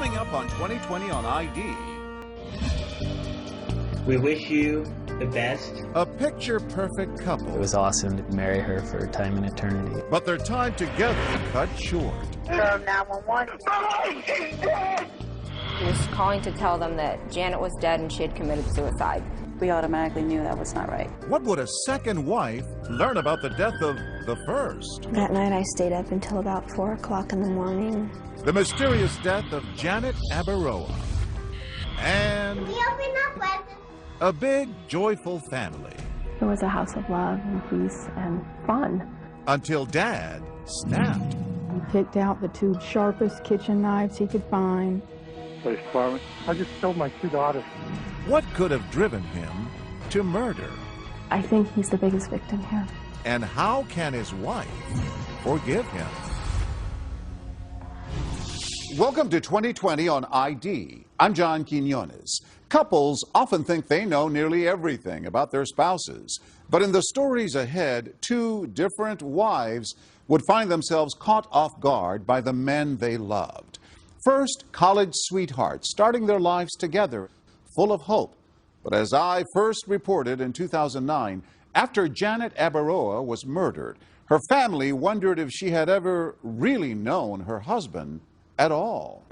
Coming up on 2020 on ID. We wish you the best. A picture-perfect couple. It was awesome to marry her for time and eternity. But their time together cut short. 911. He was calling to tell them that Janet was dead and she had committed suicide. We automatically knew that was not right. What would a second wife learn about the death of the first? That night I stayed up until about 4 o'clock in the morning. The mysterious death of Janet Abaroa. And a big, joyful family. It was a house of love and peace and fun. Until Dad snapped. He picked out the 2 sharpest kitchen knives he could find. Police department. I just killed my 2 daughters. What could have driven him to murder? I think he's the biggest victim here. And how can his wife forgive him? Welcome to 2020 on ID. I'm John Quinones. Couples often think they know nearly everything about their spouses. But in the stories ahead, 2 different wives would find themselves caught off guard by the men they loved. First, college sweethearts starting their lives together, full of hope. But as I first reported in 2009, after Janet Abaroa was murdered, her family wondered if she had ever really known her husband at all.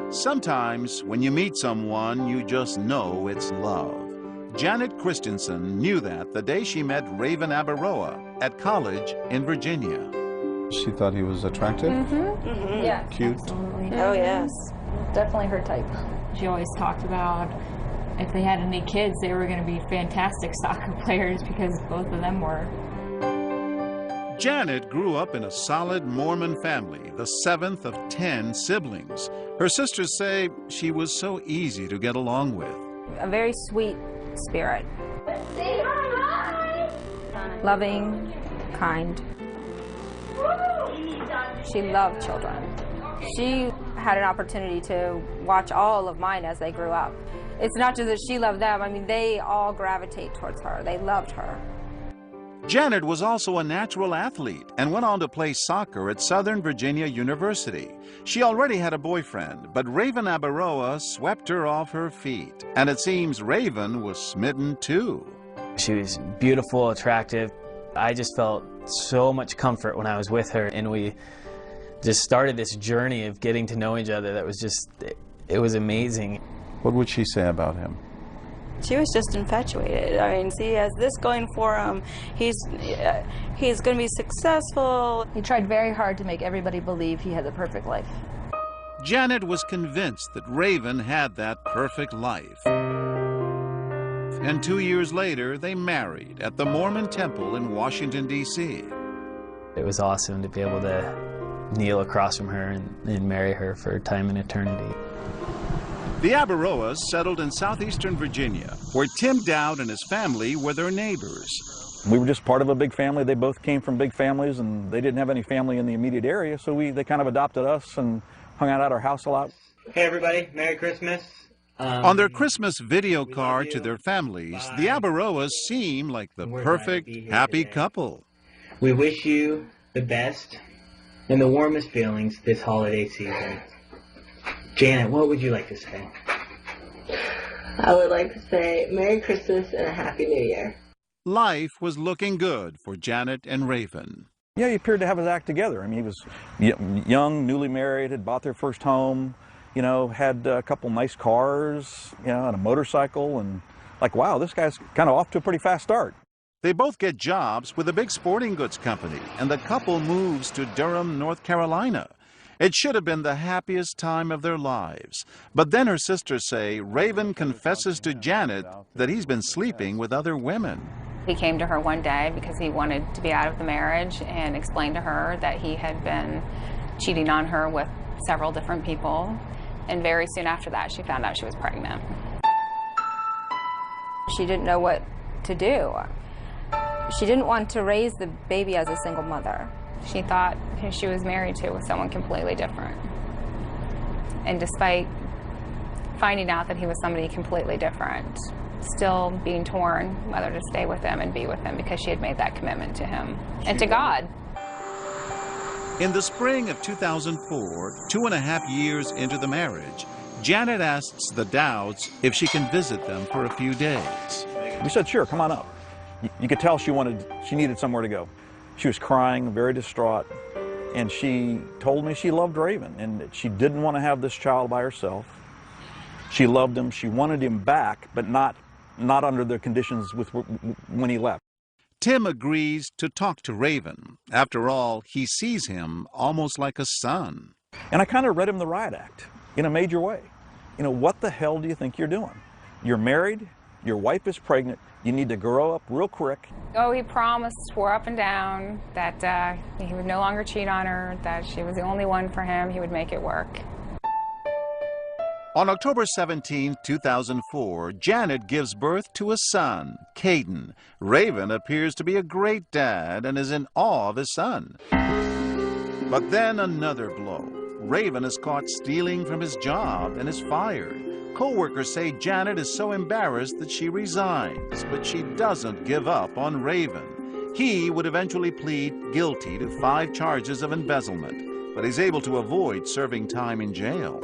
Sometimes when you meet someone, you just know it's love. Janet Christensen knew that the day she met Raven Abaroa at college in Virginia. She thought he was attractive? Yeah. Cute? Absolutely. Oh, yes. Definitely her type. She always talked about if they had any kids, they were going to be fantastic soccer players because both of them were. Janet grew up in a solid Mormon family, the 7th of 10 siblings. Her sisters say she was so easy to get along with. A very sweet spirit. Loving, kind. She loved children. She had an opportunity to watch all of mine as they grew up. It's not just that she loved them, I mean, they all gravitate towards her. They loved her. Janet was also a natural athlete and went on to play soccer at Southern Virginia University. She already had a boyfriend, but Raven Abaroa swept her off her feet. And it seems Raven was smitten too. She was beautiful, attractive. I just felt so much comfort when I was with her, and we just started this journey of getting to know each other that was just, it was amazing. What would she say about him? She was just infatuated. I mean, he has this going for him. He's going to be successful. He tried very hard to make everybody believe he had the perfect life. Janet was convinced that Raven had that perfect life. And 2 years later, they married at the Mormon Temple in Washington, D.C. It was awesome to be able to kneel across from her and marry her for time and eternity. The Abaroas settled in southeastern Virginia, where Tim Dowd and his family were their neighbors. We were just part of a big family. They both came from big families, and they didn't have any family in the immediate area, so they kind of adopted us and hung out at our house a lot. Hey, everybody. Merry Christmas. On their Christmas video card to their families, the Abaroas seem like the perfect, happy couple. We wish you the best and the warmest feelings this holiday season. Janet, what would you like to say? I would like to say Merry Christmas and a Happy New Year. Life was looking good for Janet and Raven. Yeah, he appeared to have his act together. I mean, he was young, newly married, had bought their first home, you know, had a couple nice cars, you know, and a motorcycle, and like, wow, this guy's kind of off to a pretty fast start. They both get jobs with a big sporting goods company, and the couple moves to Durham, North Carolina. It should have been the happiest time of their lives. But then her sisters say Raven confesses to Janet that he's been sleeping with other women. He came to her one day because he wanted to be out of the marriage and explained to her that he had been cheating on her with several different people. And very soon after that, she found out she was pregnant. She didn't know what to do. She didn't want to raise the baby as a single mother. She thought who she was married to was someone completely different. And despite finding out that he was somebody completely different, still being torn whether to stay with him and be with him because she had made that commitment to him and to God. In the spring of 2004, 2.5 years into the marriage, Janet asks the Dowds if she can visit them for a few days. We said, sure, come on up. You could tell she needed somewhere to go. She was crying, very distraught, and she told me she loved Raven and that she didn't want to have this child by herself. She loved him, she wanted him back, but not under the conditions when he left. Tim agrees to talk to Raven. After all, he sees him almost like a son. And I kind of read him the riot act in a major way. You know, what the hell do you think you're doing? You're married, your wife is pregnant, you need to grow up real quick. Oh, he promised, swore up and down that he would no longer cheat on her, that she was the only one for him, he would make it work. On October 17, 2004, Janet gives birth to a son, Caden. Raven appears to be a great dad and is in awe of his son. But then another blow. Raven is caught stealing from his job and is fired. Co-workers say Janet is so embarrassed that she resigns, but she doesn't give up on Raven. He would eventually plead guilty to 5 charges of embezzlement, but he's able to avoid serving time in jail.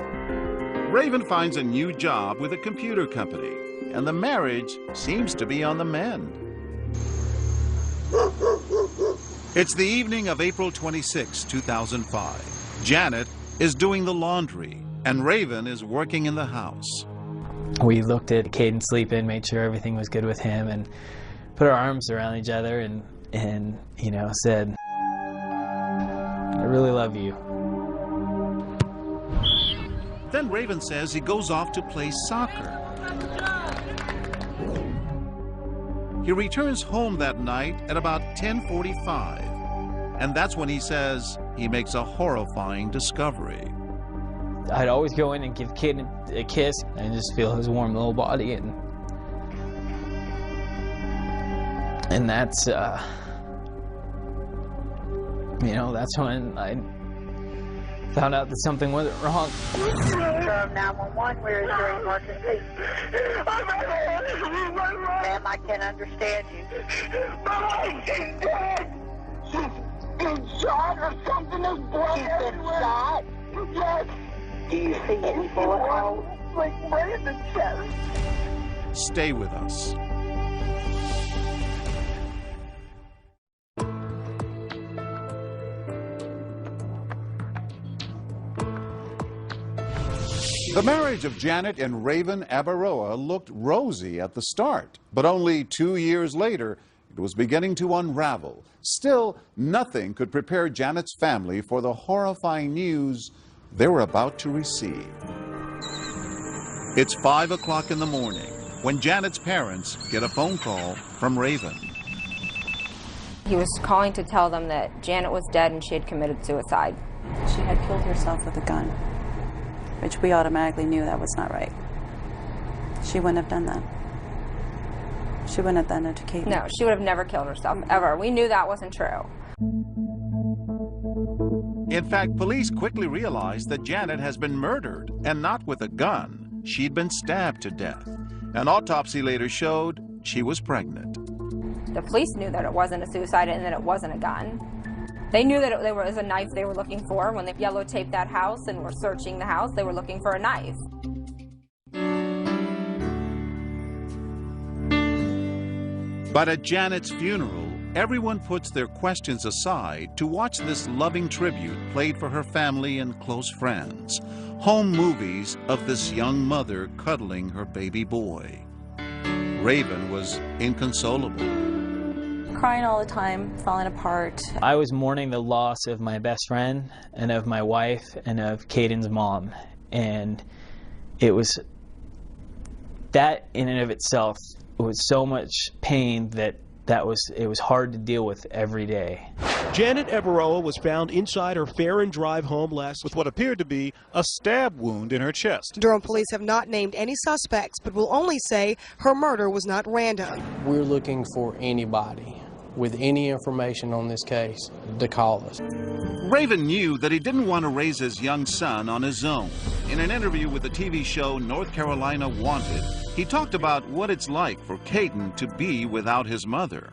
Raven finds a new job with a computer company, and the marriage seems to be on the mend. It's the evening of April 26, 2005. Janet is doing the laundry, and Raven is working in the house. We looked at Caden sleeping, made sure everything was good with him, and put our arms around each other and you know, said, "I really love you." Then Raven says he goes off to play soccer. He returns home that night at about 10:45, and that's when he says he makes a horrifying discovery. I'd always go in and give Caden a kiss and just feel his warm little body, and that's, you know, that's when I found out that something wasn't wrong. 911, where is your emergency? Ma'am, I can't understand you. My wife is dead! She's been shot or something is blood. She's been shot? Yes. Do you see any bullet holes? Like right in the chest. Stay with us. The marriage of Janet and Raven Abaroa looked rosy at the start, but only 2 years later, it was beginning to unravel. Still, nothing could prepare Janet's family for the horrifying news they were about to receive. It's 5 o'clock in the morning when Janet's parents get a phone call from Raven. He was calling to tell them that Janet was dead and she had committed suicide. She had killed herself with a gun, which we automatically knew that was not right. She wouldn't have done that. She wouldn't have done it to Caden. No, she would have never killed herself, ever. We knew that wasn't true. In fact, police quickly realized that Janet has been murdered, and not with a gun. She'd been stabbed to death. An autopsy later showed she was pregnant. The police knew that it wasn't a suicide and that it wasn't a gun. They knew that there was a knife they were looking for. When they yellow taped that house and were searching the house, they were looking for a knife. But at Janet's funeral, everyone puts their questions aside to watch this loving tribute played for her family and close friends. Home movies of this young mother cuddling her baby boy. Raven was inconsolable. Crying all the time, falling apart. I was mourning the loss of my best friend and of my wife and of Caden's mom. And it was, that in and of itself was so much pain that it was hard to deal with every day. Janet Abaroa was found inside her Farron Drive home last with what appeared to be a stab wound in her chest. Durham police have not named any suspects, but will only say her murder was not random. We're looking for anybody with any information on this case to call us. Raven knew that he didn't want to raise his young son on his own. In an interview with the TV show North Carolina Wanted, he talked about what it's like for Caden to be without his mother.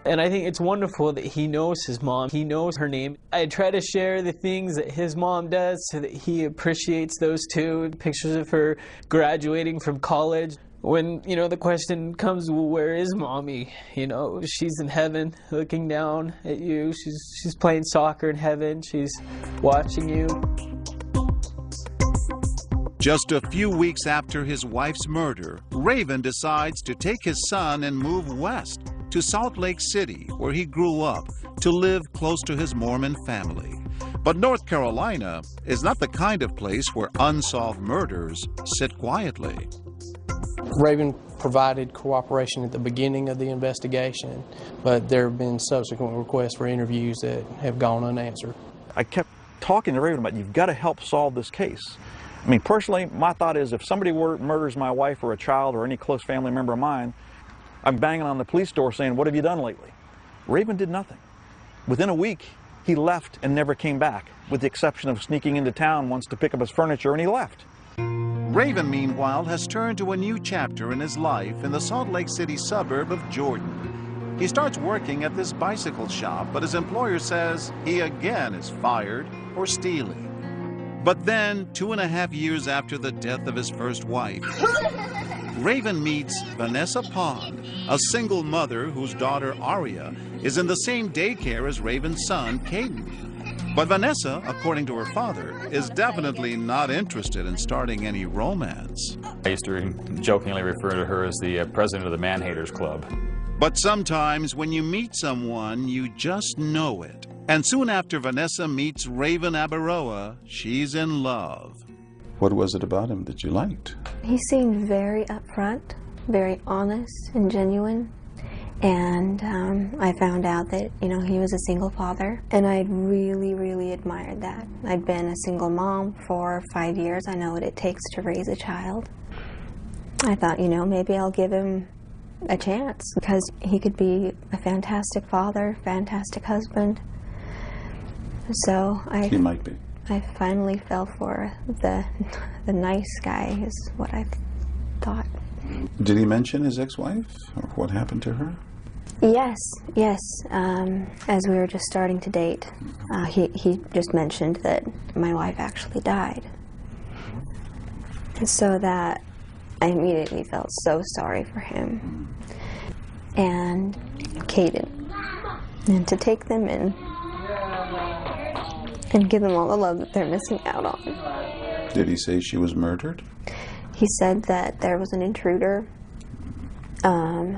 And I think it's wonderful that he knows his mom. He knows her name. I try to share the things that his mom does so that he appreciates those too. Pictures of her graduating from college. When, you know, the question comes, well, where is mommy? You know, she's in heaven looking down at you. She's playing soccer in heaven. She's watching you. Just a few weeks after his wife's murder, Raven decides to take his son and move west to Salt Lake City, where he grew up, to live close to his Mormon family. But North Carolina is not the kind of place where unsolved murders sit quietly. Raven provided cooperation at the beginning of the investigation, but there have been subsequent requests for interviews that have gone unanswered. I kept talking to Raven about, you've got to help solve this case. I mean, personally, my thought is if somebody murders my wife or a child or any close family member of mine, I'm banging on the police door saying, what have you done lately? Raven did nothing. Within a week, he left and never came back, with the exception of sneaking into town once to pick up his furniture, and he left. Raven, meanwhile, has turned to a new chapter in his life in the Salt Lake City suburb of Jordan. He starts working at this bicycle shop, but his employer says he again is fired for stealing. But then, 2.5 years after the death of his first wife, Raven meets Vanessa Pond, a single mother whose daughter Aria is in the same daycare as Raven's son, Caden. But Vanessa, according to her father, is definitely not interested in starting any romance. I used to jokingly refer to her as the president of the Man-Haters Club. But sometimes when you meet someone, you just know it. And soon after Vanessa meets Raven Abaroa, she's in love. What was it about him that you liked? He seemed very upfront, very honest and genuine. And I found out that, you know, he was a single father. And I really, really admired that. I'd been a single mom for 5 years. I know what it takes to raise a child. I thought, you know, maybe I'll give him a chance because he could be a fantastic father, fantastic husband. So He might be. I finally fell for the nice guy is what I thought. Did he mention his ex-wife or what happened to her? Yes. As we were just starting to date, he just mentioned that my wife actually died. And so that I immediately felt so sorry for him and Caden, and to take them in and give them all the love that they're missing out on. Did he say she was murdered? He said that there was an intruder, and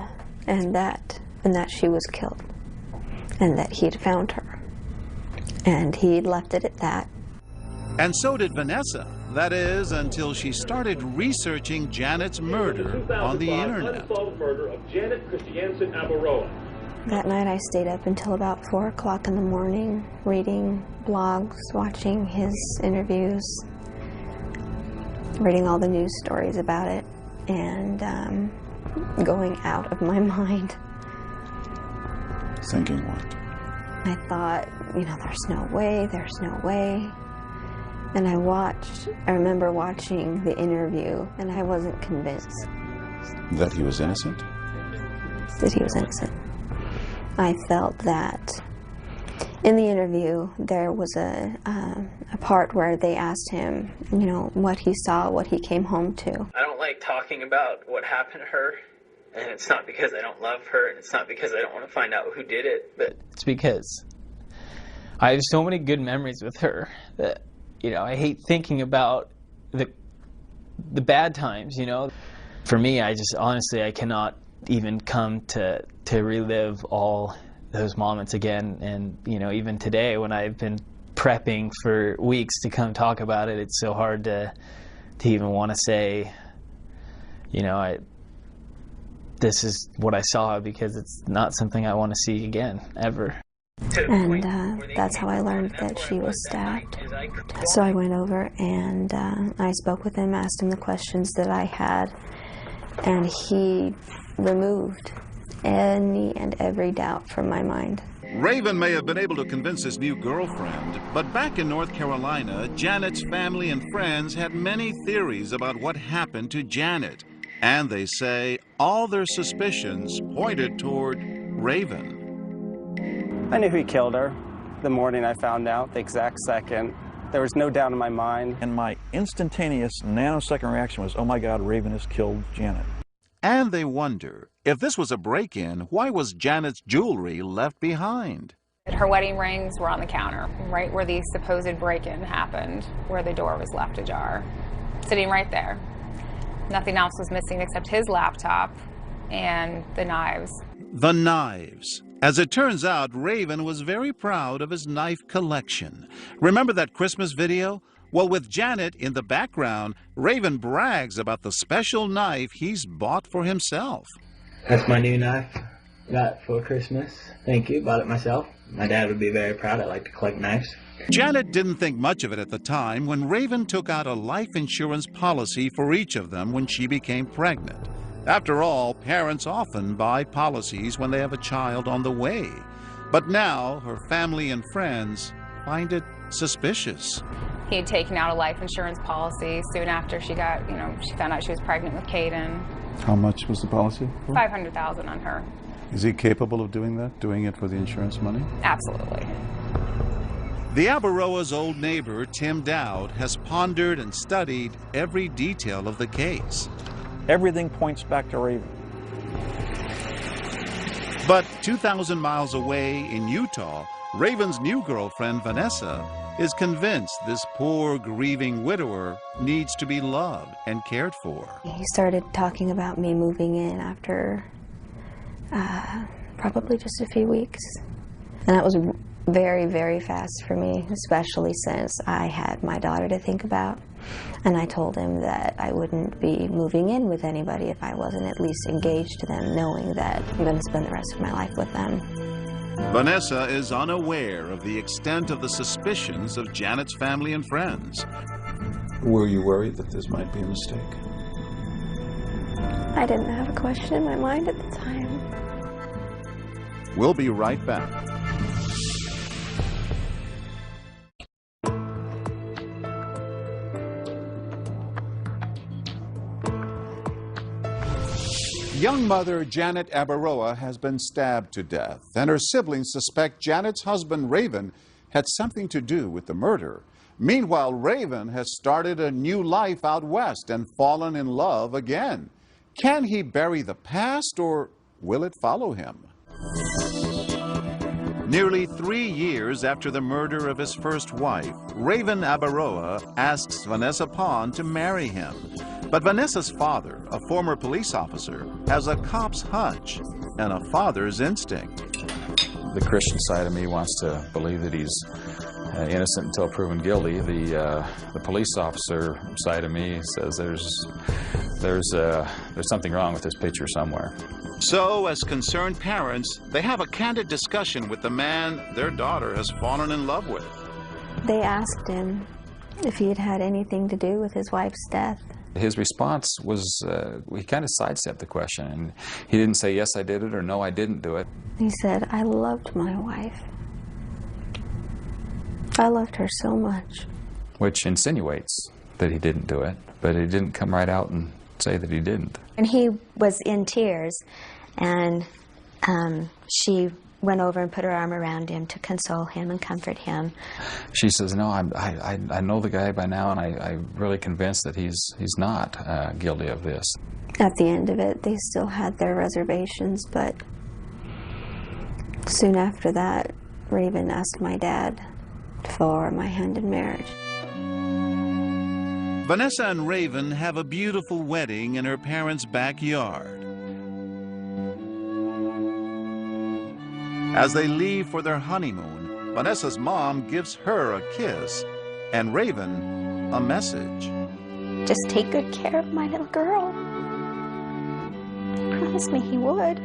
that she was killed, and that he'd found her, and he'd left it at that. And so did Vanessa. That is, until she started researching Janet's murder on the internet. Unsolved murder of Janet Christiansen Abaroa. That night I stayed up until about 4 o'clock in the morning, reading blogs, watching his interviews, reading all the news stories about it, and going out of my mind. Thinking what? I thought, you know, there's no way. And I remember watching the interview, and I wasn't convinced. That he was innocent? That he was innocent. I felt that in the interview, there was a part where they asked him, you know, what he saw, what he came home to. I don't like talking about what happened to her, and it's not because I don't love her, and it's not because I don't want to find out who did it, but it's because I have so many good memories with her that, you know, I hate thinking about the bad times, you know. For me, I just, honestly, I cannot even come to relive all those moments again. And, you know, even today when I've been prepping for weeks to come talk about it, it's so hard to even want to say, you know, this is what I saw, because it's not something I want to see again, ever. And that's how I learned that she was stabbed. So I went over and I spoke with him, asked him the questions that I had, and he removed any and every doubt from my mind. Raven may have been able to convince his new girlfriend, but back in North Carolina, Janet's family and friends had many theories about what happened to Janet. And they say all their suspicions pointed toward Raven. I knew he killed her the morning I found out, the exact second. There was no doubt in my mind. And my instantaneous nanosecond reaction was, oh my God, Raven has killed Janet. And they wonder, if this was a break-in, why was Janet's jewelry left behind? Her wedding rings were on the counter, right where the supposed break-in happened, where the door was left ajar. Sitting right there. Nothing else was missing except his laptop and the knives. The knives. As it turns out, Raven was very proud of his knife collection. Remember that Christmas video? Well, with Janet in the background, Raven brags about the special knife he's bought for himself. That's my new knife. Got it for Christmas. Thank you. Bought it myself. My dad would be very proud. I like to collect knives. Janet didn't think much of it at the time when Raven took out a life insurance policy for each of them when she became pregnant. After all, parents often buy policies when they have a child on the way. But now her family and friends find it suspicious. He had taken out a life insurance policy soon after she got, she found out she was pregnant with Caden. How much was the policy? $500,000 on her. Is he capable of doing that? Doing it for the insurance money? Absolutely. The Abaroa's old neighbor, Tim Dowd, has pondered and studied every detail of the case. Everything points back to Raven. But 2,000 miles away in Utah, Raven's new girlfriend, Vanessa, is convinced this poor, grieving widower needs to be loved and cared for. He started talking about me moving in after probably just a few weeks. And that was very, very fast for me, especially since I had my daughter to think about. And I told him that I wouldn't be moving in with anybody if I wasn't at least engaged to them, knowing that I'm going to spend the rest of my life with them. Vanessa is unaware of the extent of the suspicions of Janet's family and friends. Were you worried that this might be a mistake? I didn't have a question in my mind at the time. We'll be right back. Young mother Janet Abaroa has been stabbed to death, and her siblings suspect Janet's husband, Raven, had something to do with the murder. Meanwhile, Raven has started a new life out west and fallen in love again. Can he bury the past, or will it follow him? Nearly 3 years after the murder of his first wife, Raven Abaroa asks Vanessa Pond to marry him. But Vanessa's father, a former police officer, has a cop's hunch and a father's instinct. The Christian side of me wants to believe that he's innocent until proven guilty. The police officer side of me says there's something wrong with this picture somewhere. So, as concerned parents, they have a candid discussion with the man their daughter has fallen in love with. They asked him if he had had anything to do with his wife's death. His response was, he kind of sidestepped the question, and he didn't say, yes, I did it, or no, I didn't do it. He said, I loved my wife. I loved her so much. Which insinuates that he didn't do it, but he didn't come right out and say that he didn't. And he was in tears, and she went over and put her arm around him to console him and comfort him. She says, no, I know the guy by now, and I'm really convinced that he's not guilty of this. At the end of it, they still had their reservations, but soon after that, Raven asked my dad for my hand in marriage. Vanessa and Raven have a beautiful wedding in her parents' backyard. As they leave for their honeymoon, Vanessa's mom gives her a kiss and Raven a message. Just take good care of my little girl. He promised me he would.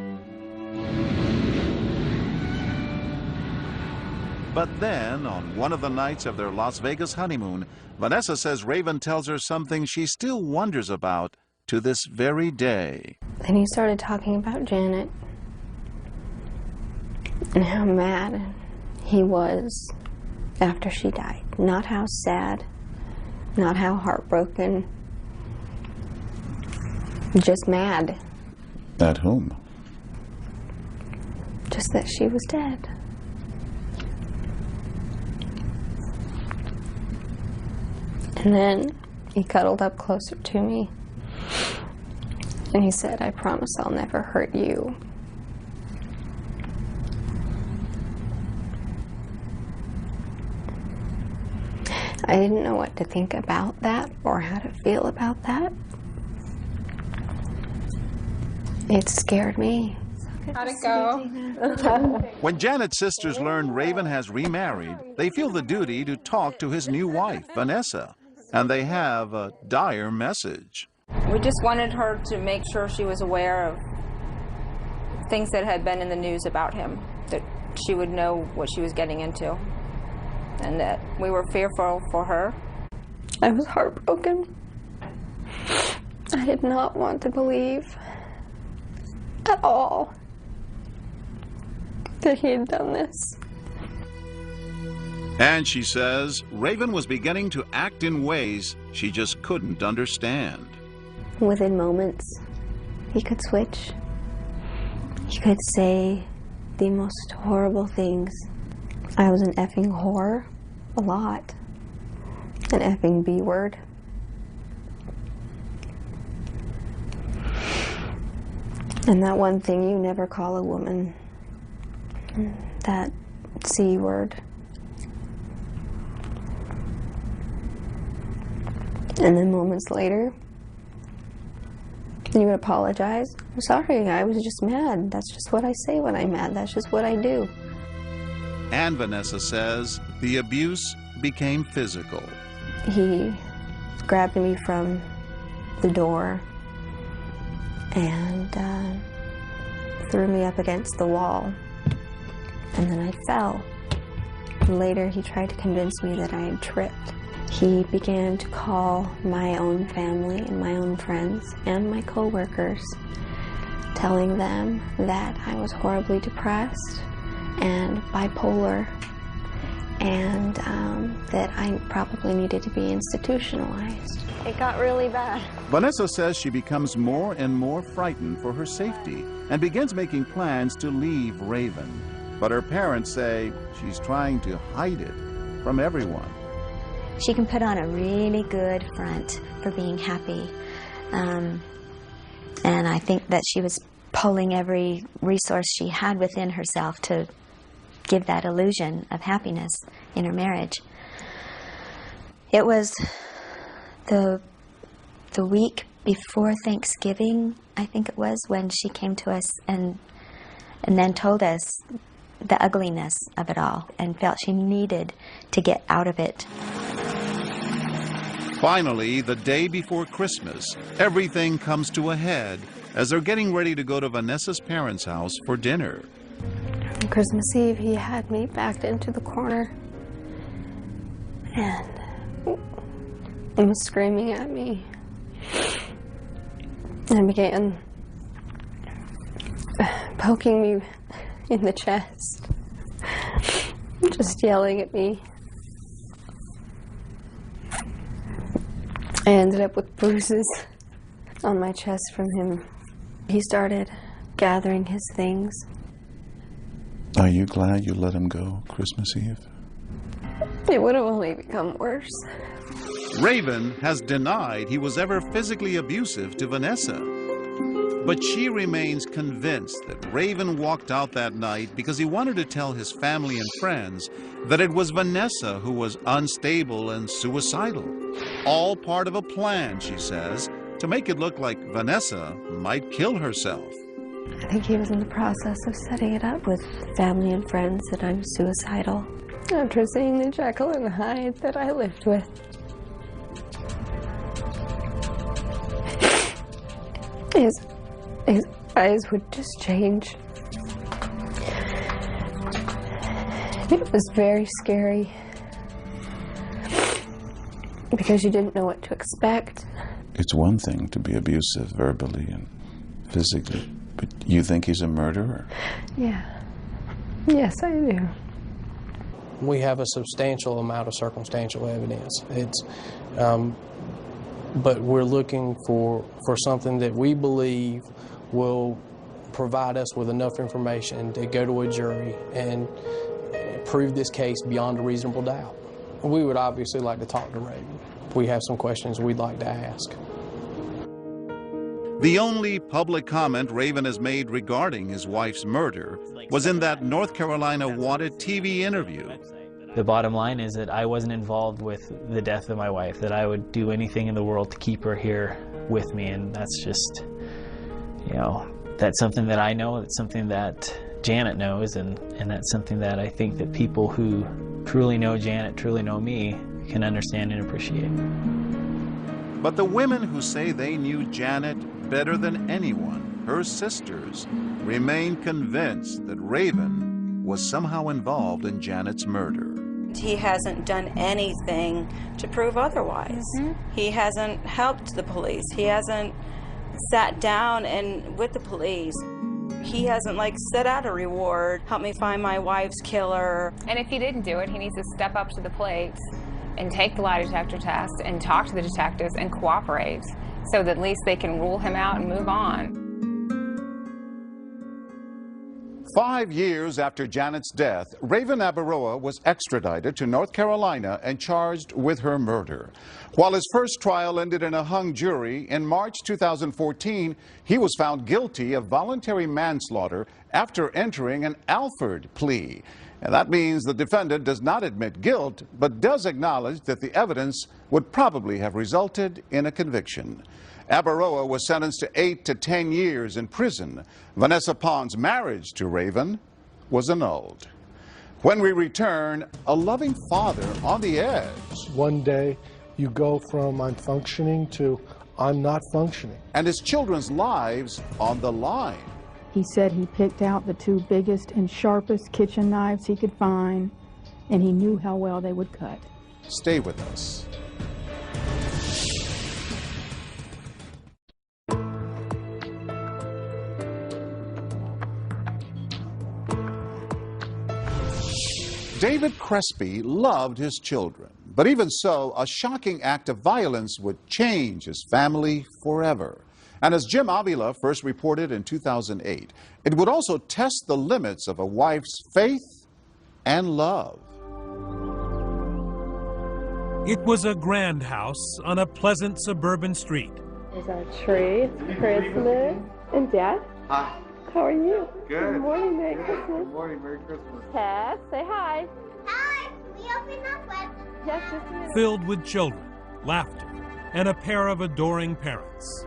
But then, on one of the nights of their Las Vegas honeymoon, Vanessa says Raven tells her something she still wonders about to this very day. Then he started talking about Janet and how mad he was after she died. Not how sad, not how heartbroken, just mad. At whom? Just that she was dead. And then he cuddled up closer to me. And he said, "I promise I'll never hurt you." I didn't know what to think about that or how to feel about that. It scared me. How'd it go? When Janet's sisters learn Raven has remarried, they feel the duty to talk to his new wife, Vanessa, and they have a dire message. We just wanted her to make sure she was aware of things that had been in the news about him, that she would know what she was getting into, and that we were fearful for her. I was heartbroken. I did not want to believe at all that he had done this. And she says Raven was beginning to act in ways she just couldn't understand. Within moments, he could switch. He could say the most horrible things. I was an effing whore, a lot. An effing B word. And that one thing you never call a woman. That C word. And then moments later, you would apologize. "I'm sorry, I was just mad. That's just what I say when I'm mad. That's just what I do." And Vanessa says the abuse became physical. He grabbed me from the door and threw me up against the wall. And then I fell. And later he tried to convince me that I had tripped. He began to call my own family and my own friends and my co-workers, telling them that I was horribly depressed and bipolar, and that I probably needed to be institutionalized. It got really bad. Vanessa says she becomes more and more frightened for her safety and begins making plans to leave Raven. But her parents say she's trying to hide it from everyone. She can put on a really good front for being happy. And I think that she was pulling every resource she had within herself to give that illusion of happiness in her marriage. It was the week before Thanksgiving, I think it was, when she came to us and then told us the ugliness of it all and felt she needed to get out of it. Finally, the day before Christmas, everything comes to a head as they're getting ready to go to Vanessa's parents' house for dinner. On Christmas Eve, he had me backed into the corner and was screaming at me and began poking me in the chest, just yelling at me. I ended up with bruises on my chest from him. He started gathering his things. Are you glad you let him go Christmas Eve? It would have only become worse. Raven has denied he was ever physically abusive to Vanessa. But she remains convinced that Raven walked out that night because he wanted to tell his family and friends that it was Vanessa who was unstable and suicidal. All part of a plan, she says, to make it look like Vanessa might kill herself. I think he was in the process of setting it up with family and friends that I'm suicidal. After seeing the Jekyll and Hyde that I lived with. His eyes would just change. It was very scary because you didn't know what to expect. It's one thing to be abusive verbally and physically, but you think he's a murderer? Yeah. Yes, I do. We have a substantial amount of circumstantial evidence. But we're looking for something that we believe will provide us with enough information to go to a jury and prove this case beyond a reasonable doubt. We would obviously like to talk to Raven. We have some questions we'd like to ask. The only public comment Raven has made regarding his wife's murder was in that North Carolina Wanted TV interview. The bottom line is that I wasn't involved with the death of my wife, that I would do anything in the world to keep her here with me, and that's just, you know, that's something that I know, it's something that Janet knows, and that's something that I think that people who truly know Janet, truly know me, can understand and appreciate. But the women who say they knew Janet better than anyone, her sisters, remain convinced that Raven was somehow involved in Janet's murder. He hasn't done anything to prove otherwise. He hasn't helped the police. He hasn't sat down and with the police. He hasn't set out a reward, help me find my wife's killer. And if he didn't do it, he needs to step up to the plate and take the lie detector test and talk to the detectives and cooperate so that at least they can rule him out and move on. 5 years after Janet's death, Raven Abaroa was extradited to North Carolina and charged with her murder. While his first trial ended in a hung jury, in March 2014, he was found guilty of voluntary manslaughter after entering an Alford plea. And that means the defendant does not admit guilt, but does acknowledge that the evidence would probably have resulted in a conviction. Abaroa was sentenced to 8 to 10 years in prison. Vanessa Pond's marriage to Raven was annulled. When we return, a loving father on the edge. One day you go from I'm functioning to I'm not functioning. And his children's lives on the line. He said he picked out the 2 biggest and sharpest kitchen knives he could find, and he knew how well they would cut. Stay with us. David Crespi loved his children, but even so, a shocking act of violence would change his family forever. And as Jim Avila first reported in 2008, it would also test the limits of a wife's faith and love. It was a grand house on a pleasant suburban street. There's our tree. It's Christmas. And Dad? Hi. How are you? Good. Good morning, Merry Christmas. Good morning, Merry Christmas. Tess, say hi. Hi, we open up presents. Yes, just a minute. Filled with children, laughter, and a pair of adoring parents.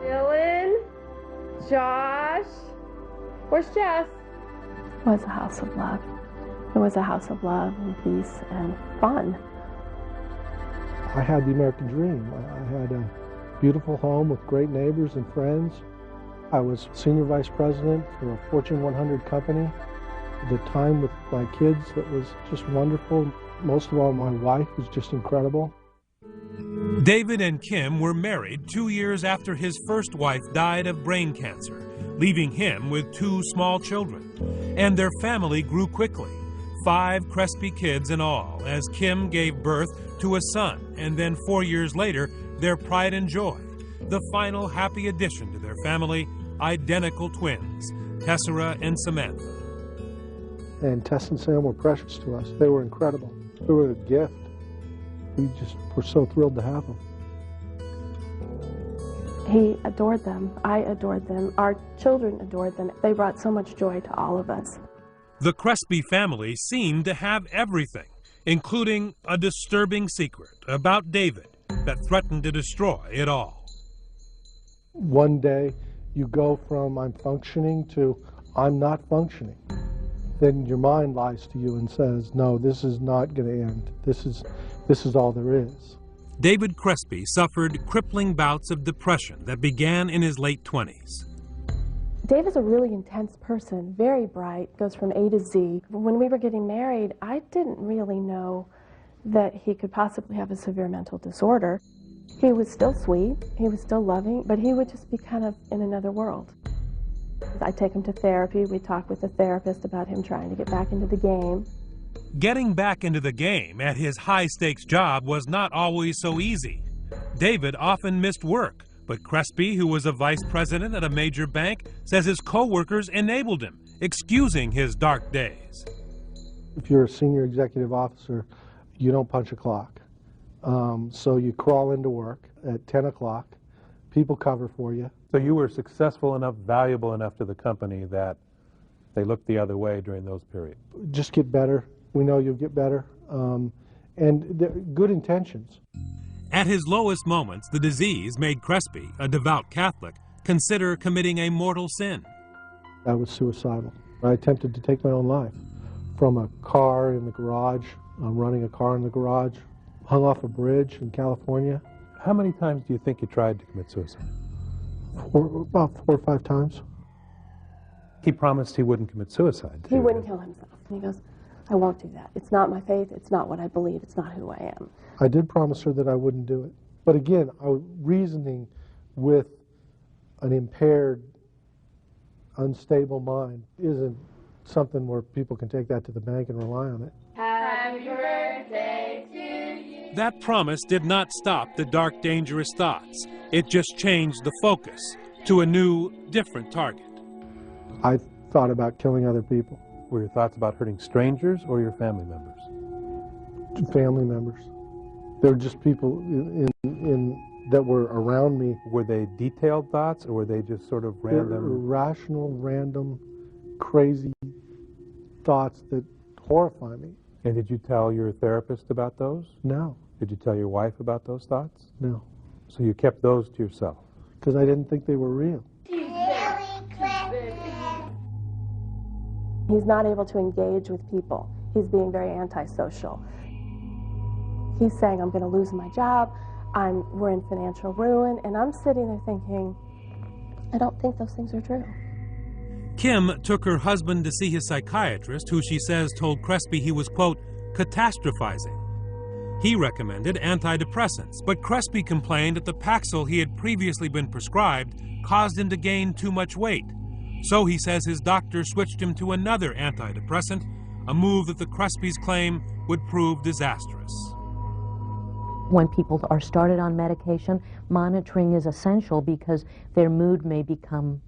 Dylan, Josh, where's Jess? It was a house of love. It was a house of love and peace and fun. I had the American dream. I had a beautiful home with great neighbors and friends. I was senior vice president for a Fortune 100 company. The time with my kids, that was just wonderful. Most of all, my wife was just incredible. David and Kim were married 2 years after his first wife died of brain cancer, leaving him with 2 small children. And their family grew quickly, 5 Crespi kids in all, as Kim gave birth to a son, and then 4 years later, their pride and joy, the final happy addition to their family, identical twins, Tessera and Samantha. And Tess and Sam were precious to us. They were incredible. They were a gift. We just were so thrilled to have them. He adored them. I adored them. Our children adored them. They brought so much joy to all of us. The Crespi family seemed to have everything, including a disturbing secret about David that threatened to destroy it all. One day you go from I'm functioning to I'm not functioning. Then your mind lies to you and says, no, this is not going to end. This is all there is. David Crespi suffered crippling bouts of depression that began in his late 20s. Dave is a really intense person, very bright, goes from A to Z. When we were getting married, I didn't really know that he could possibly have a severe mental disorder. He was still sweet, he was still loving, but he would just be kind of in another world. I'd take him to therapy, we'd talk with the therapist about him trying to get back into the game. Getting back into the game at his high-stakes job was not always so easy. David often missed work, but Crespi, who was a vice president at a major bank, says his co-workers enabled him, excusing his dark days. If you're a senior executive officer, you don't punch a clock. So you crawl into work at 10 o'clock. People cover for you. So you were successful enough, valuable enough to the company that they looked the other way during those periods? Just get better. We know you'll get better. And good intentions. At his lowest moments, the disease made Crespi, a devout Catholic, consider committing a mortal sin. I was suicidal. I attempted to take my own life from a car in the garage, running a car in the garage, hung off a bridge in California. How many times do you think you tried to commit suicide? About 4 or 5 times. He promised he wouldn't commit suicide. He wouldn't kill himself. And he goes, I won't do that. It's not my faith. It's not what I believe. It's not who I am. I did promise her that I wouldn't do it. But again, I was reasoning with an impaired, unstable mind isn't something where people can take that to the bank and rely on it. Happy birthday to you. That promise did not stop the dark, dangerous thoughts. It just changed the focus to a new, different target. I thought about killing other people. Were your thoughts about hurting strangers or your family members? Family members. They were just people that were around me. Were they detailed thoughts, or were they just sort of random? Irrational, random, crazy thoughts that horrify me. And did you tell your therapist about those? No. Did you tell your wife about those thoughts? No. So you kept those to yourself? Because I didn't think they were real. He's not able to engage with people. He's being very antisocial. He's saying, I'm going to lose my job, we're in financial ruin, and I'm sitting there thinking, I don't think those things are true. Kim took her husband to see his psychiatrist, who she says told Crespi he was, quote, catastrophizing. He recommended antidepressants, but Crespi complained that the Paxil he had previously been prescribed caused him to gain too much weight. So he says his doctor switched him to another antidepressant, a move that the Crespis claim would prove disastrous. When people are started on medication, monitoring is essential because their mood may become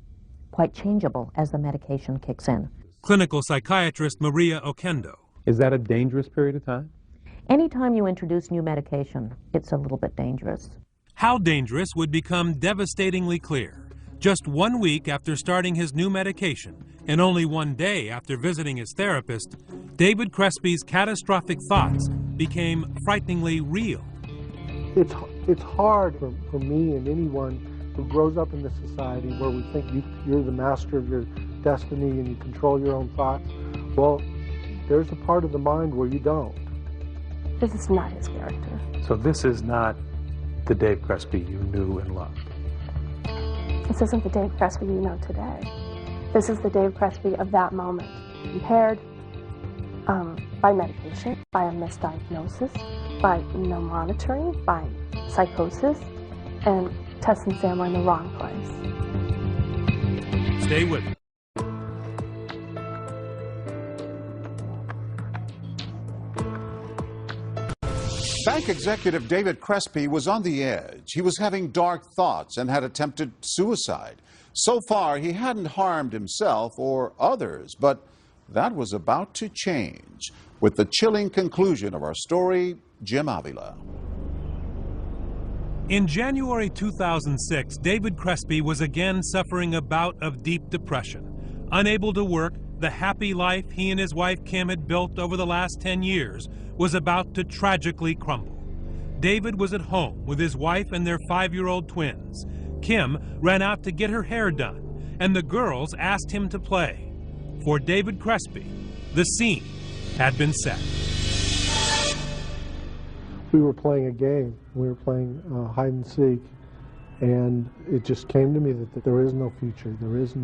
quite changeable as the medication kicks in. Clinical psychiatrist Maria Oquendo. Is that a dangerous period of time? Anytime you introduce new medication, it's a little bit dangerous. How dangerous would become devastatingly clear. Just 1 week after starting his new medication, and only 1 day after visiting his therapist, David Crespi's catastrophic thoughts became frighteningly real. It's hard for me and anyone who grows up in this society where we think you're the master of your destiny and you control your own thoughts. Well, there's a part of the mind where you don't. This is not his character. So this is not the Dave Crespi you knew and loved? This isn't the Dave Crespi you know today. This is the Dave Crespi of that moment. Impaired by medication, by a misdiagnosis, by no monitoring, by psychosis, and Tess and Sam were in the wrong place. Stay with me. Bank executive David Crespi was on the edge. He was having dark thoughts and had attempted suicide. So far, he hadn't harmed himself or others, but that was about to change. With the chilling conclusion of our story, Jim Avila. In January 2006, David Crespi was again suffering a bout of deep depression. Unable to work, the happy life he and his wife Kim had built over the last 10 years was about to tragically crumble. David was at home with his wife and their 5-year-old twins. Kim ran out to get her hair done, and the girls asked him to play. For David Crespi, the scene had been set. We were playing a game. We were playing hide and seek, and it just came to me that there is no future. There is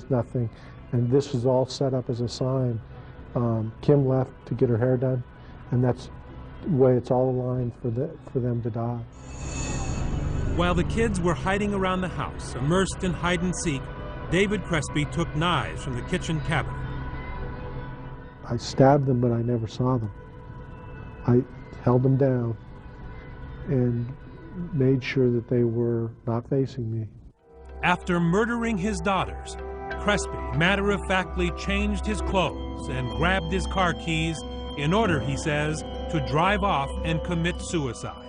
nothing, and this is all set up as a sign. Kim left to get her hair done, and that's the way it's all aligned for them to die. While the kids were hiding around the house, immersed in hide and seek, David Crespi took knives from the kitchen cabinet. I stabbed them, but I never saw them. I held them down and made sure that they were not facing me. After murdering his daughters, Crespi matter-of-factly changed his clothes and grabbed his car keys in order, he says, to drive off and commit suicide.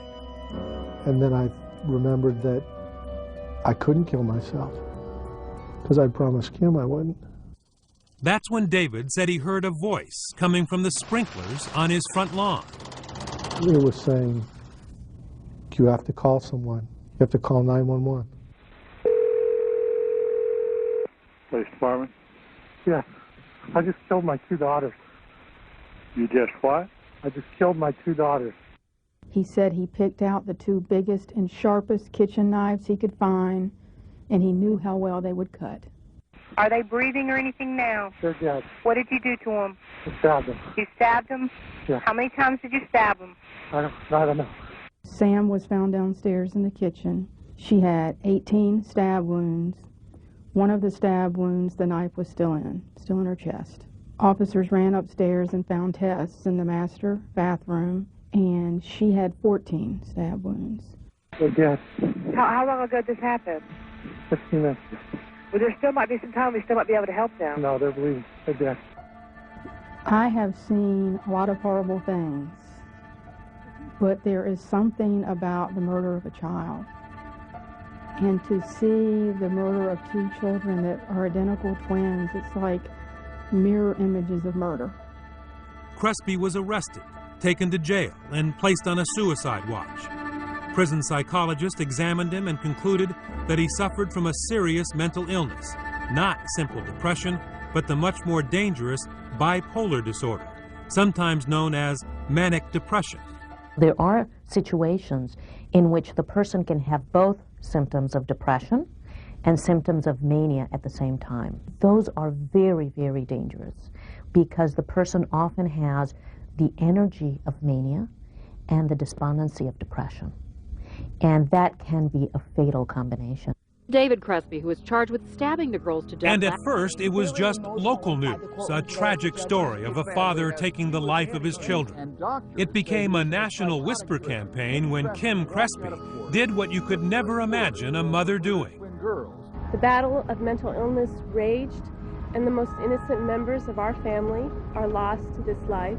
And then I remembered that I couldn't kill myself because I promised Kim I wouldn't. That's when David said he heard a voice coming from the sprinklers on his front lawn. It was saying, you have to call someone. You have to call 911. Police department? Yeah, I just killed my 2 daughters. You just what? I just killed my 2 daughters. He said he picked out the 2 biggest and sharpest kitchen knives he could find, and he knew how well they would cut. Are they breathing or anything now? They're dead. What did you do to them? I stabbed them. You stabbed them? Yeah. How many times did you stab them? I don't know. Sam was found downstairs in the kitchen. She had 18 stab wounds. One of the stab wounds, the knife was still in her chest. Officers ran upstairs and found Tess in the master bathroom, and she had 14 stab wounds. They're dead. How long ago did this happen? 15 minutes. Well, there still might be some time. We still might be able to help them. No, they're bleeding. They're dead. I have seen a lot of horrible things, but there is something about the murder of a child. And to see the murder of 2 children that are identical twins, it's like mirror images of murder. Crespi was arrested, taken to jail, and placed on a suicide watch. Prison psychologists examined him and concluded that he suffered from a serious mental illness, not simple depression, but the much more dangerous bipolar disorder, sometimes known as manic depression. There are situations in which the person can have both symptoms of depression and symptoms of mania at the same time. Those are very, very dangerous because the person often has the energy of mania and the despondency of depression. And that can be a fatal combination. David Crespi, who was charged with stabbing the girls to death. And at first, it was just local news, a tragic story of a father taking the life of his children. It became a national whisper campaign when Kim Crespi did what you could never imagine a mother doing. The battle of mental illness raged, and the most innocent members of our family are lost to this life.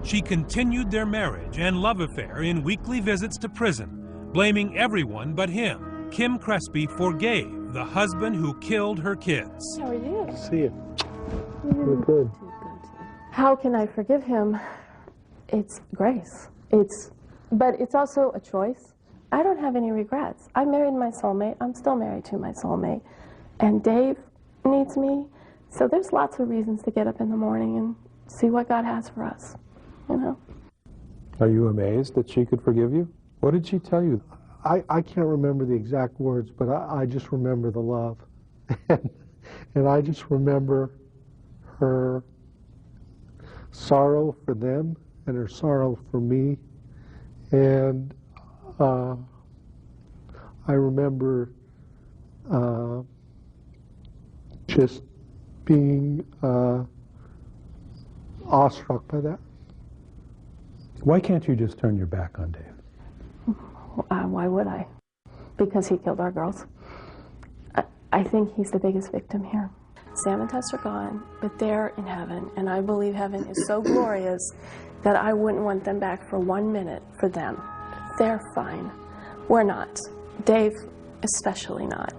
She continued their marriage and love affair in weekly visits to prison, blaming everyone but him. Kim Crespi forgave the husband who killed her kids. How are you? See you. You're good. How can I forgive him? It's grace. But it's also a choice. I don't have any regrets. I married my soulmate. I'm still married to my soulmate. And Dave needs me. So there's lots of reasons to get up in the morning and see what God has for us, you know. Are you amazed that she could forgive you? What did she tell you? I can't remember the exact words, but I just remember the love. And I just remember her sorrow for them and her sorrow for me. And I remember just being awestruck by that. Why can't you just turn your back on Dave? Why would I? Because he killed our girls. I think he's the biggest victim here. Sam and Tess are gone, but they're in heaven, and I believe heaven is so glorious that I wouldn't want them back for 1 minute for them. They're fine. We're not. Dave, especially not.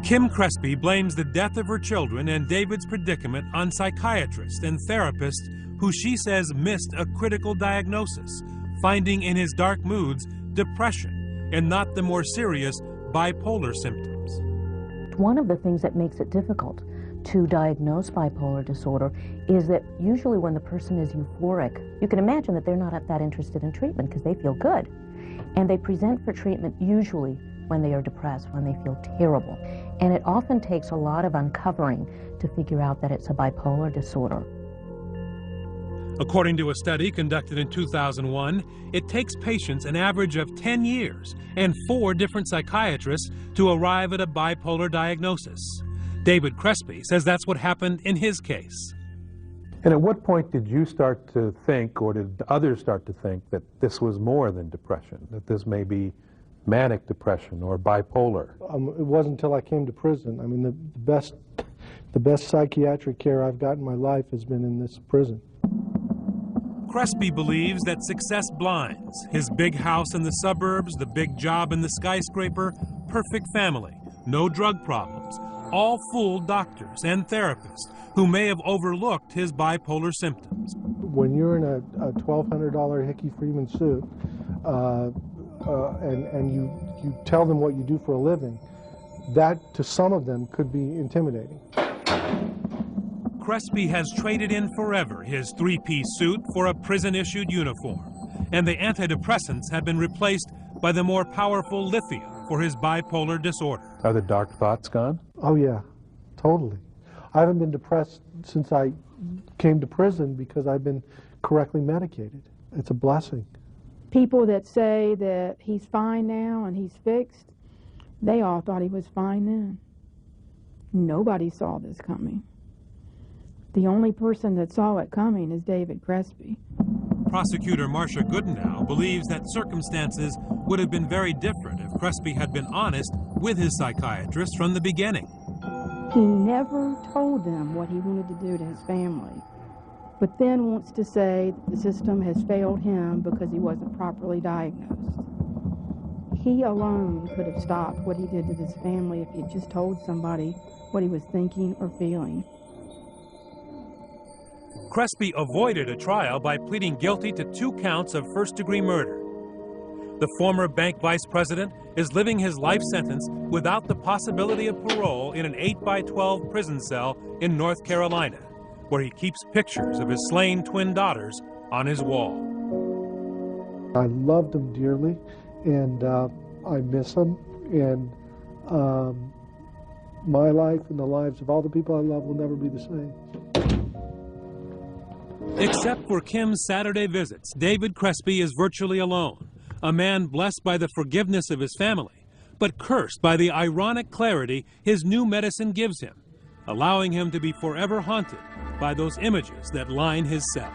Kim Crespi blames the death of her children and David's predicament on psychiatrists and therapists who she says missed a critical diagnosis, finding in his dark moods depression and not the more serious bipolar symptoms. One of the things that makes it difficult to diagnose bipolar disorder is that usually when the person is euphoric, you can imagine that they're not that interested in treatment because they feel good. And they present for treatment usually when they are depressed, when they feel terrible. And it often takes a lot of uncovering to figure out that it's a bipolar disorder. According to a study conducted in 2001, it takes patients an average of 10 years and 4 different psychiatrists to arrive at a bipolar diagnosis. David Crespi says that's what happened in his case. And at what point did you start to think, or did others start to think, that this was more than depression, that this may be manic depression or bipolar? It wasn't until I came to prison. I mean, the best psychiatric care I've got in my life has been in this prison. Crespi believes that success blinds. His big house in the suburbs, the big job in the skyscraper, perfect family, no drug problems, all fooled doctors and therapists who may have overlooked his bipolar symptoms. When you're in a $1,200 Hickey Freeman suit and you tell them what you do for a living, that to some of them could be intimidating. Crespi has traded in forever his three-piece suit for a prison-issued uniform, and the antidepressants have been replaced by the more powerful lithium for his bipolar disorder. Are the dark thoughts gone? Oh yeah, totally. I haven't been depressed since I came to prison because I've been correctly medicated. It's a blessing. People that say that he's fine now and he's fixed, they all thought he was fine then. Nobody saw this coming. The only person that saw it coming is David Crespi. Prosecutor Marcia Goodenow believes that circumstances would have been very different if Crespi had been honest with his psychiatrist from the beginning. He never told them what he wanted to do to his family, but then wants to say that the system has failed him because he wasn't properly diagnosed. He alone could have stopped what he did to his family if he had just told somebody what he was thinking or feeling. Crespi avoided a trial by pleading guilty to 2 counts of first-degree murder. The former bank vice president is living his life sentence without the possibility of parole in an 8x12 prison cell in North Carolina, where he keeps pictures of his slain twin daughters on his wall. I loved him dearly, and I miss him, and my life and the lives of all the people I love will never be the same. Except for Kim's Saturday visits, David Crespi is virtually alone, a man blessed by the forgiveness of his family, but cursed by the ironic clarity his new medicine gives him, allowing him to be forever haunted by those images that line his cell.